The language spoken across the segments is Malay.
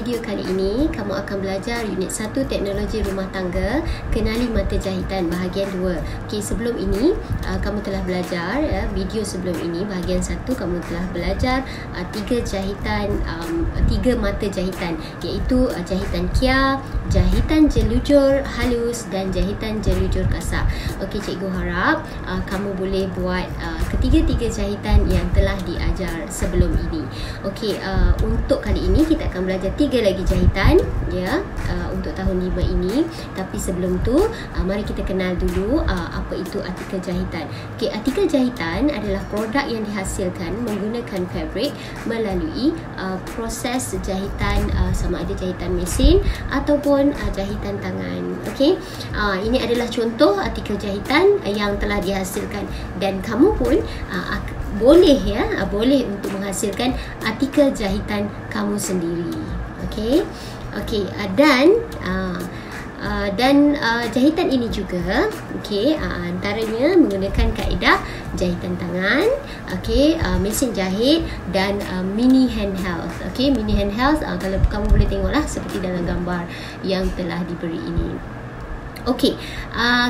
video kali ini, kamu akan belajar unit 1 teknologi rumah tangga, kenali mata jahitan bahagian 2. Okey, sebelum ini kamu telah belajar video sebelum ini bahagian 1 kamu telah belajar 3 jahitan 3 mata jahitan, iaitu jahitan kia, jahitan jelujur halus dan jahitan jelujur kasar. Okey, cikgu harap kamu boleh buat ketiga-tiga jahitan yang telah diajar sebelum ini. Okey, untuk kali ini kita akan belajar 3 lagi jahitan untuk tahun 5 ini. Tapi sebelum tu mari kita kenal dulu apa itu artikel jahitan. Okey, artikel jahitan adalah produk yang dihasilkan menggunakan fabrik melalui proses jahitan, sama ada jahitan mesin ataupun jahitan tangan. Okey, ini adalah contoh artikel jahitan yang telah dihasilkan, dan kamu pun boleh untuk menghasilkan artikel jahitan kamu sendiri. Okey. Dan jahitan ini juga antaranya menggunakan kaedah jahitan tangan, mesin jahit dan mini handheld. Mini handheld kalau kamu boleh tengoklah seperti dalam gambar yang telah diberi ini. Okey,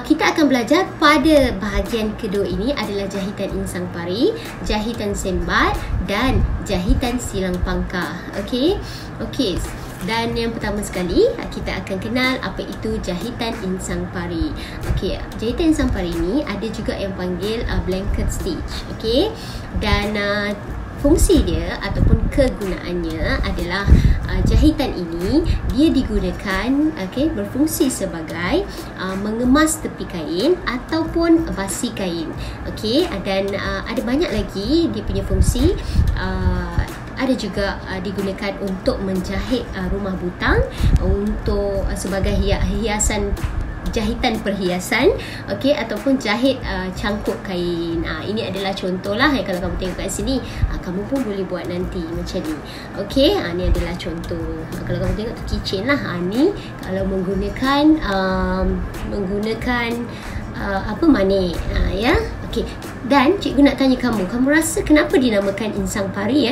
kita akan belajar pada bahagian kedua ini adalah jahitan insang pari, jahitan sembat dan jahitan silang pangkah. Okey. Dan yang pertama sekali kita akan kenal apa itu jahitan insang pari. Okey, jahitan insang pari ini ada juga yang panggil blanket stitch. Okey. Dan fungsi dia ataupun kegunaannya adalah jahitan ini dia digunakan berfungsi sebagai mengemas tepi kain ataupun basi kain. Dan ada banyak lagi dia punya fungsi. Ada juga digunakan untuk menjahit rumah butang, untuk sebagai hiasan, jahitan perhiasan, ataupun jahit cangkuk kain. Ini adalah contohlah kalau kamu tengok kat sini, kamu pun boleh buat nanti macam ni. Ini adalah contoh. Kalau kamu tengok tu keychain lah. Ni kalau menggunakan manik. Dan cikgu nak tanya kamu rasa kenapa dinamakan insang pari?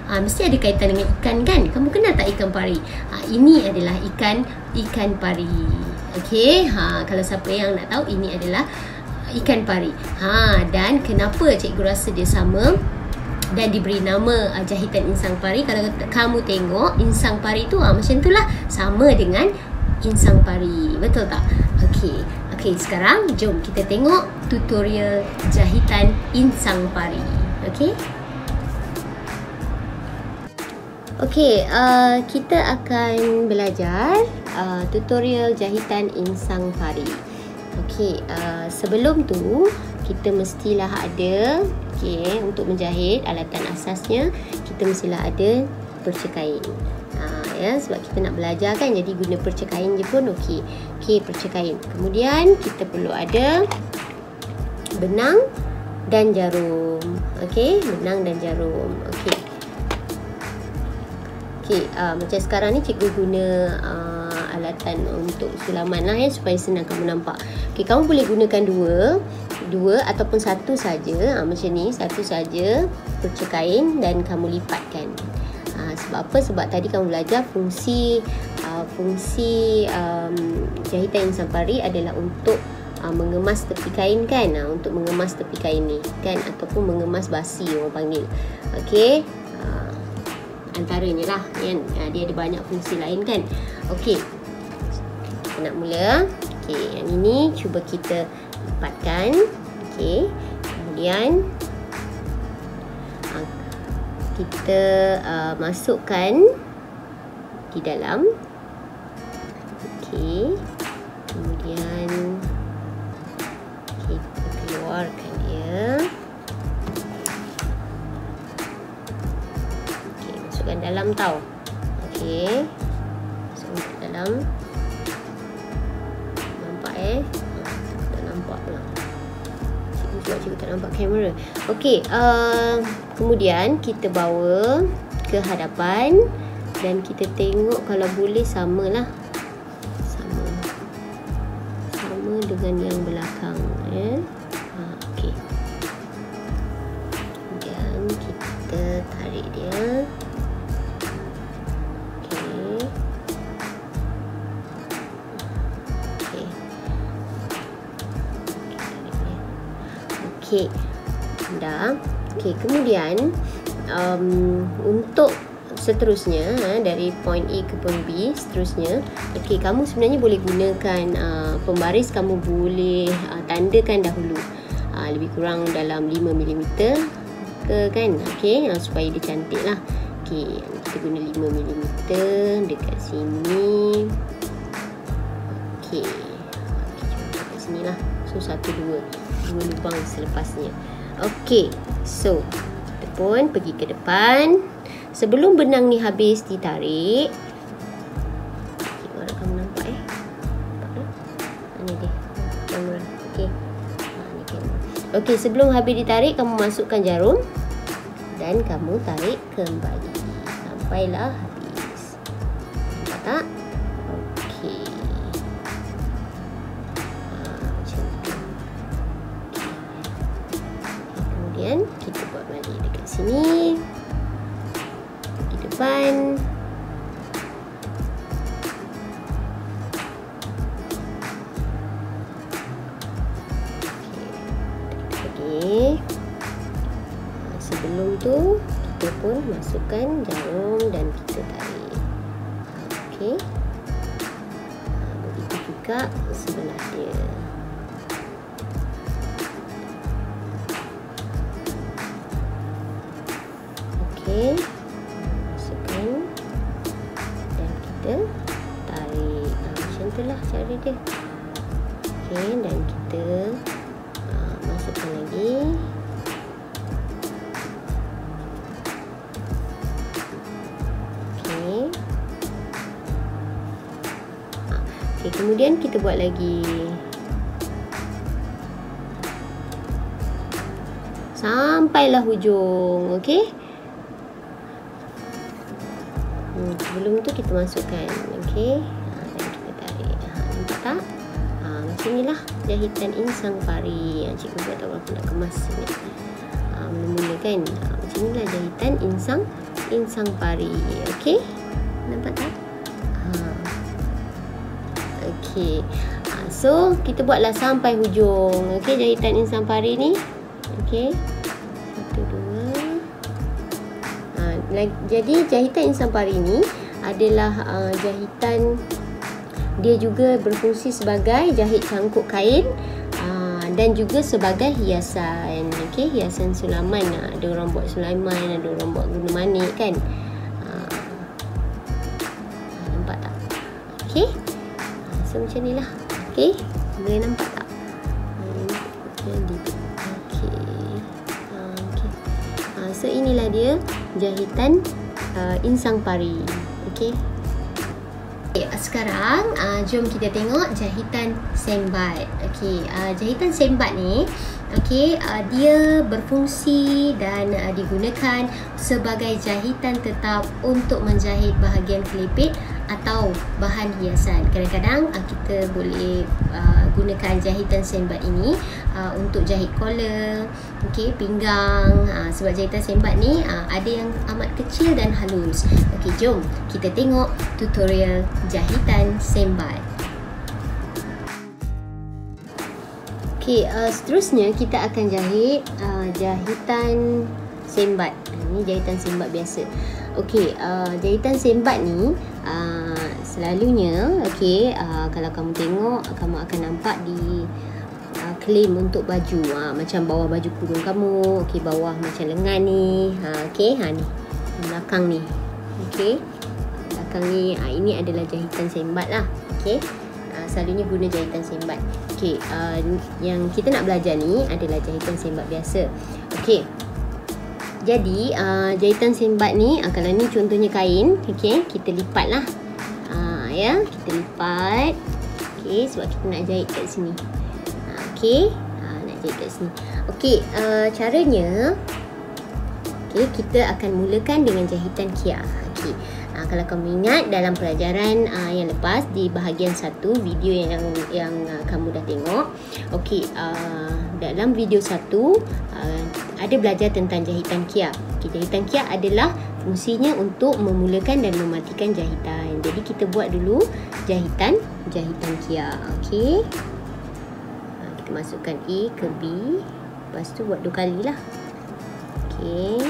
Mesti ada kaitan dengan ikan kan? Kamu kenal tak ikan pari? Ini adalah ikan pari. Kalau siapa yang nak tahu, ini adalah ikan pari. Dan kenapa cikgu rasa dia sama dan diberi nama jahitan insang pari? Kalau kamu tengok insang pari tu macam itulah, sama dengan insang pari. Betul tak? Okey, sekarang jom kita tengok tutorial jahitan insang pari. Kita akan belajar tutorial jahitan insang pari. Sebelum tu kita mestilah ada untuk menjahit alatan asasnya, kita mestilah ada perca kain. Sebab kita nak belajar kan, jadi guna perca kain je pun okey. Perca kain. Kemudian kita perlu ada benang dan jarum. Benang dan jarum. Macam sekarang ni cikgu guna alatan untuk sulaman lah supaya senang kamu nampak. Kamu boleh gunakan dua ataupun satu saja. Macam ni, satu saja perca kain dan kamu lipatkan. Sebab apa? Sebab tadi kamu belajar fungsi jahitan insang pari adalah untuk mengemas tepi kain kan, untuk mengemas tepi kain ni kan, ataupun mengemas basi orang panggil. Antaranya lah kan, dia ada banyak fungsi lain kan. Kita nak mula. Yang ini cuba kita lipatkan. Kemudian kita masukkan di dalam. Kemudian kita keluarkan dia. Masukkan dalam tau. Masukkan dalam. Nampak tak nampak pula. Cikgu tak nampak kamera. Kemudian kita bawa ke hadapan dan kita tengok kalau boleh samalah. Sama dengan yang belakang. Kemudian kita tarik dia. Okey. Dah. Okey, kemudian untuk seterusnya dari point A ke point B seterusnya, okey, kamu sebenarnya boleh gunakan pembaris, kamu boleh tandakan dahulu lebih kurang dalam 5mm ke kan, okey, supaya dia cantik lah. Okey, kita guna 5mm dekat sini. Okey, dekat sini lah. So 1, 2 lubang selepasnya. Okey, so kita pun pergi ke depan. Sebelum benang ni habis ditarik, orang kamu nampak ni dia kamera. Okey, ni kamera. Okey, sebelum habis ditarik, kamu masukkan jarum dan kamu tarik kembali sampailah habis. Nampak tak? Okey, macam tu. Kemudian kita buat balik dekat sini, di depan. Okey. Sebelum tu kita pun masukkan jarum dan kita tarik. Okey. Begitu juga sebelah dia. Okey. Masukkan dan kita tarik. Macam itulah cara dia. Okey, dan kita masukkan lagi. Okey, kemudian kita buat lagi sampailah hujung. Okey. Sebelum tu kita masukkan. Okey. Dan kita tarik. Nampak tak? Macam inilah jahitan insang pari yang cikgu buat walaupun nak kemas ni. Mula-mula kan. Macam inilah jahitan insang pari. Okey. Nampak tak? Okey. So kita buatlah sampai hujung. Okey, jahitan insang pari ni. Okey. 1, 2. Jadi jahitan insang pari ni adalah jahitan, dia juga berfungsi sebagai jahit cangkuk kain dan juga sebagai hiasan. Okey, hiasan sulaman. Ada orang buat sulaman, ada orang buat guna manik kan. Nampak tak? Okey. So macam ni lah. Okey, boleh nampak tak? Jadi okey. So inilah dia jahitan insang pari. Okey. Sekarang jom kita tengok jahitan sembat. Okey, jahitan sembat ni dia berfungsi dan digunakan sebagai jahitan tetap untuk menjahit bahagian kelipit atau bahan hiasan. Kadang-kadang kita boleh gunakan jahitan sembat ini untuk jahit collar, pinggang, sebab jahitan sembat ni ada yang amat kecil dan halus. Okey, jom kita tengok tutorial jahitan sembat. Okey, seterusnya kita akan jahit jahitan sembat. Ini jahitan sembat biasa. Okey, jahitan sembat ni selalunya kalau kamu tengok, kamu akan nampak di claim untuk baju, macam bawah baju kurung kamu, bawah macam lengan ni, ni belakang ni, belakang ni, ini adalah jahitan sembat lah. Selalunya guna jahitan sembat. Yang kita nak belajar ni adalah jahitan sembat biasa. Jadi jahitan sembat ni, kalau ni contohnya kain, kita lipat lah, kita lipat, sebab kita nak jahit kat sini. Nak jahit kat sini. Caranya, kita akan mulakan dengan jahitan kiar. Kalau kamu ingat dalam pelajaran yang lepas di bahagian 1 video yang kamu dah tengok, dalam video 1 ada belajar tentang jahitan kiar. Jahitan kiar adalah fungsinya untuk memulakan dan mematikan jahitan. Jadi kita buat dulu jahitan kiar. Kita masukkan A ke B. Lepas tu buat 2 kali lah. Okey.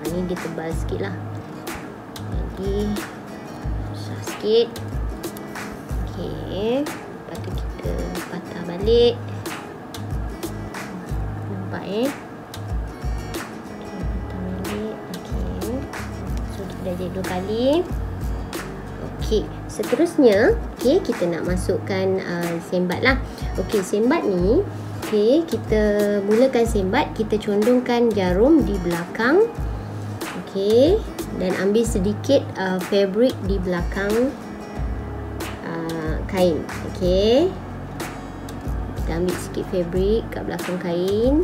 Ni dia tebal sikit lah. Jadi besar sikit. Okey. Lepas tu kita patah balik. Nampak Okey, patah balik. Okey. So kita dah jadi 2 kali. Okey, seterusnya kita nak masukkan sembat lah. Okey, sembat ni kita mulakan sembat, kita condongkan jarum di belakang. Okey, dan ambil sedikit fabric di belakang kain. Okey, kita ambil sikit fabric kat belakang kain.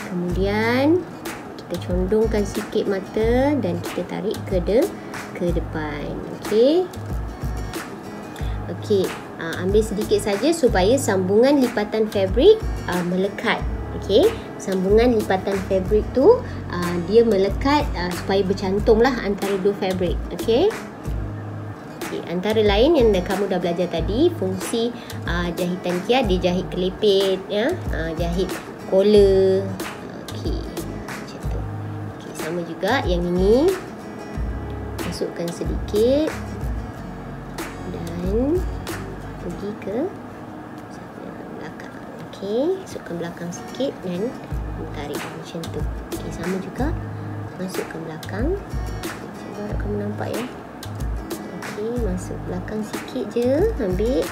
Kemudian kita condongkan sikit mata dan kita tarik ke depan. Okey. Okey, ambil sedikit saja supaya sambungan lipatan fabric melekat. Okey, sambungan lipatan fabric tu dia melekat supaya bercantumlah antara 2 fabric. Okey. Okey, antara lain yang kamu dah belajar tadi, fungsi jahitan Kia, dia jahit kelepit ya, jahit collar. Okey, macam tu. Okey, sama juga yang ini. Masukkan sedikit dan pergi ke belakang. Okey, masukkan belakang sikit dan tarik macam tu. Okey, sama juga masukkan belakang. Cuba harap kamu nampak ya. Okey, masuk belakang sikit je, ambil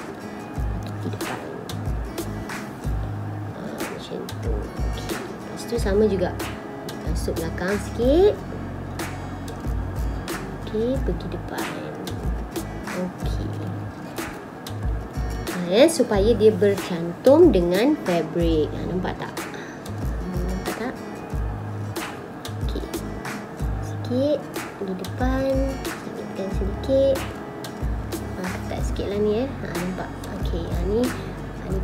di depan. Macam tu. Okey, lepas tu sama juga masuk belakang sikit. Okey, pergi depan. Okey. Supaya dia bercantum dengan fabric. Nampak tak? Nampak tak? Okey. Sikit di depan, sabitkan sedikit. Ketat sikit lah ni nampak? Okey, ni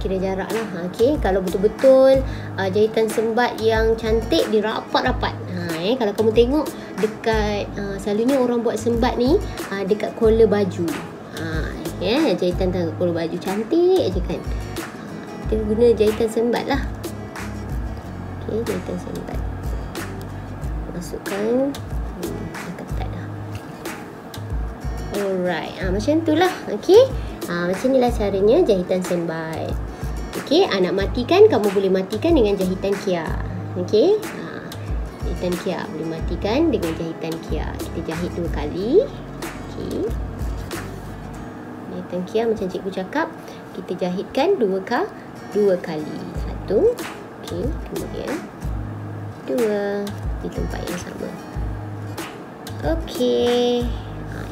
kira jarak lah. Okey, kalau betul-betul jahitan sembat yang cantik, dia rapat-rapat. Kalau kamu tengok dekat selalunya orang buat sembat ni dekat collar baju. Jahitan tangan collar baju cantik je kan. Kita guna jahitan sembat lah. Okey, jahitan sembat. Masukkan ketat dah. Alright, macam tu lah. Okey, macam ni lah caranya jahitan sembat. Okey, nak matikan, kamu boleh matikan dengan jahitan Kia. Okey, jahitan Kia boleh matikan dengan jahitan Kia. Kita jahit 2 kali. Okey, jahitan Kia macam cikgu cakap, kita jahitkan 2 kali. 1. Okey, kemudian 2 di tempat yang sama. Okey,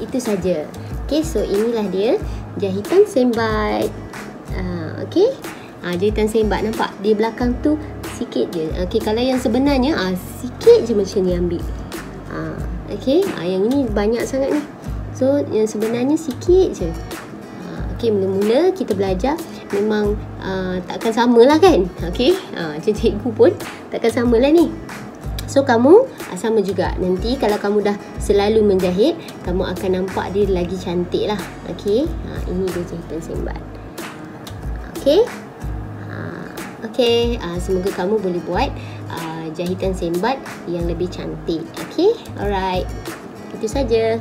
itu saja. Okey, so inilah dia jahitan sembat. Okey, jahitan sembat nampak di belakang tu sikit je. Okey, kalau yang sebenarnya sikit je macam ni ambil. Okey, yang ini banyak sangat ni. So yang sebenarnya sikit je. Okey, mula-mula kita belajar memang takkan samalah kan. Okey, macam cikgu pun takkan samalah ni. So kamu sama juga. Nanti kalau kamu dah selalu menjahit, kamu akan nampak dia lagi cantik lah. Okey, ini dia jahitan sembat. Okey. Okey, semoga kamu boleh buat jahitan sembat yang lebih cantik. Okey, alright. Itu saja.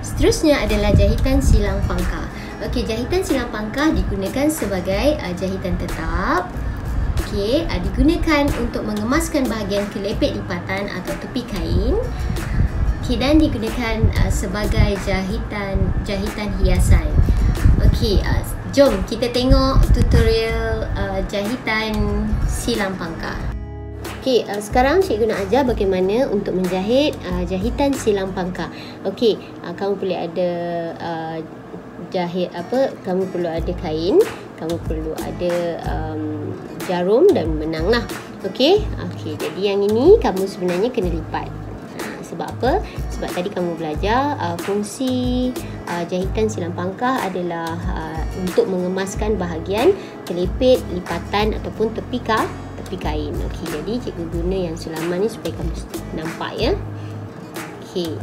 Seterusnya adalah jahitan silang pangkah. Okey, jahitan silang pangkah digunakan sebagai jahitan tetap. Okey, digunakan untuk mengemaskan bahagian kelepek lipatan atau tepi kain. Okey, dan digunakan sebagai jahitan hiasan. Okey, jom kita tengok tutorial jahitan silang pangkah. Okey, sekarang cikgu nak ajar bagaimana untuk menjahit jahitan silang pangkah. Okey, kamu perlu ada kamu perlu ada kain, kamu perlu ada jarum dan benang lah. Okey, jadi yang ini kamu sebenarnya kena lipat. Sebab apa? Sebab tadi kamu belajar fungsi jahitan silang pangkah adalah untuk mengemaskan bahagian kelepek, lipatan ataupun tepi kain. Okey, jadi cikgu guna yang sulaman ni supaya kamu nampak ya. Okey,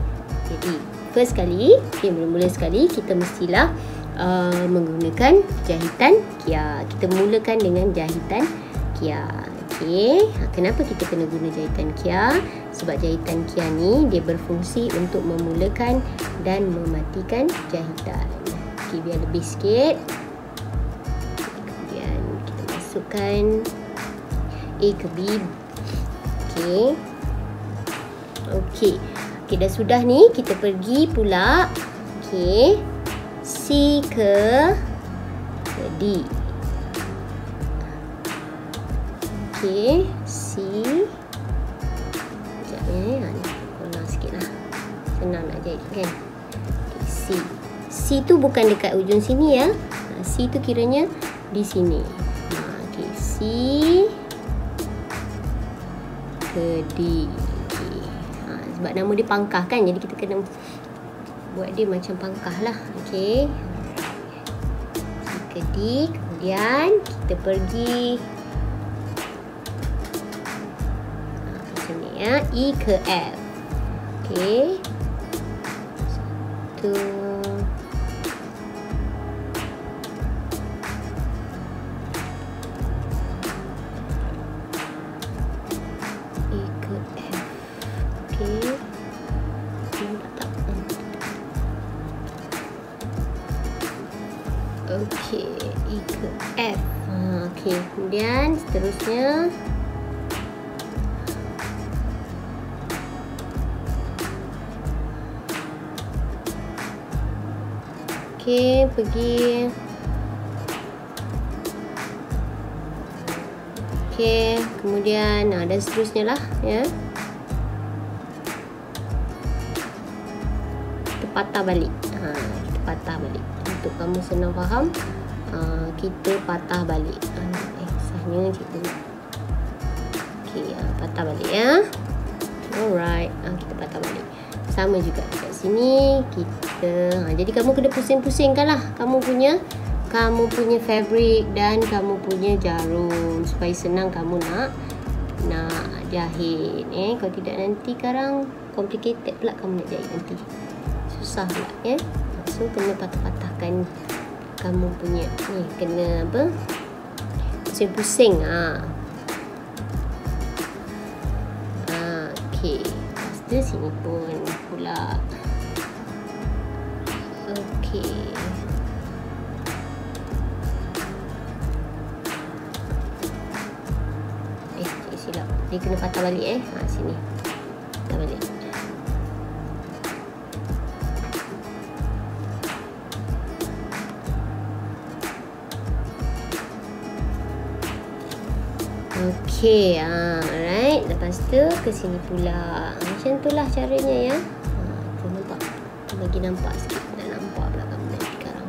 jadi first sekali, mula-mula sekali kita mestilah menggunakan jahitan Kia. Kita mulakan dengan jahitan Kia. Okey, kenapa kita kena guna jahitan Kia? Sebab jahitan Kia ni dia berfungsi untuk memulakan dan mematikan jahitan. Okey, biar lebih sikit. Kemudian kita masukkan A ke B. Okey. Okey. Okey, dah sudah ni, kita pergi pula. Okey. C ke D. Okey, C. Sekejap ni, korang sikit lah. Senang nak jahit kan. Okay, C. C tu bukan dekat ujung sini ya. C tu kiranya di sini. Okey, C ke D. Okay. Sebab nama dia pangkah kan, jadi kita kena buat dia macam pangkah lah. Okey. C ke D. Kemudian kita pergi ya, E ke F. Okey. Satu. E ke F. Okey. Nampak tak? Okey, E ke F. Okey, kemudian seterusnya okey, pergi. Okey, kemudian dan seterusnya lah ya. Kita patah balik. Kita patah balik. Untuk kamu senang faham, kita patah balik. Sahnya cikgu. Okey, patah balik ya. Alright, kita patah balik. Sama juga dekat sini kita. Jadi kamu kena pusing-pusingkan lah kamu punya fabric dan kamu punya jarum supaya senang kamu nak jahit. Kalau tidak nanti sekarang complicated pula kamu nak jahit nanti. Susah pula ya. So kena patah-patahkan kamu punya ni, kena apa? Pusing-pusing. Okey. Lepas tu sini pun pula. Okey. Silap. Dia kena patah balik sini. Patah balik. Okey, alright. Lepas tu ke sini pula. Macam itulah caranya ya. Tu nampak. Bagi nampak sikit. Dah nampak pula kamu nanti sekarang.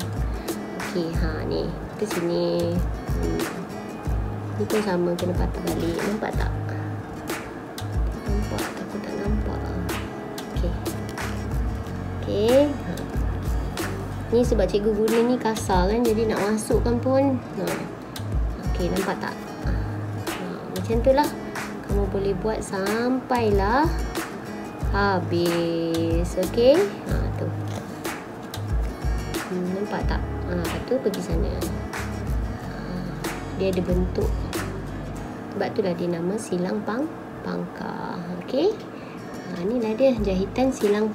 Okey, ni ke sini. Ni pun sama, kena patah balik. Nampak tak? Nampak? Takut tak nampak. Okey. Okey. Ni sebab cikgu guna ni kasar kan, jadi nak masukkan pun. Okey, nampak tak? Macam tu lah. Kamu boleh buat sampailah habis. Okey. Tu. Nampak tak? Lepas tu pergi sana. Dia ada bentuk. Sebab itulah dia nama silang pangkah. Okey. Inilah dia jahitan silang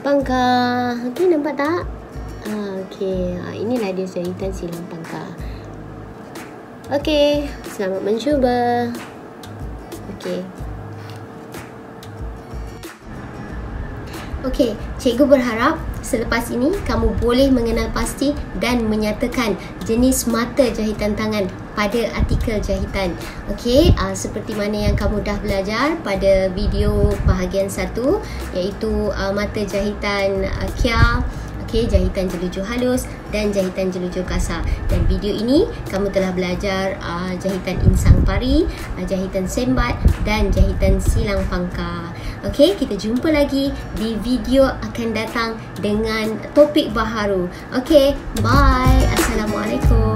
pangkah. Okey, nampak tak? Okey. Inilah dia jahitan silang pangkah. Okey, selamat mencuba. Okey. Okey, cikgu berharap selepas ini kamu boleh mengenal pasti dan menyatakan jenis mata jahitan tangan pada artikel jahitan. Okey, seperti mana yang kamu dah belajar pada video bahagian 1, iaitu mata jahitan Kia. Okey, jahitan jelujur halus dan jahitan jelujur kasar. Dan video ini kamu telah belajar jahitan insang pari, jahitan sembat dan jahitan silang pangkah. Okey, kita jumpa lagi di video akan datang dengan topik baharu. Okey, bye. Assalamualaikum.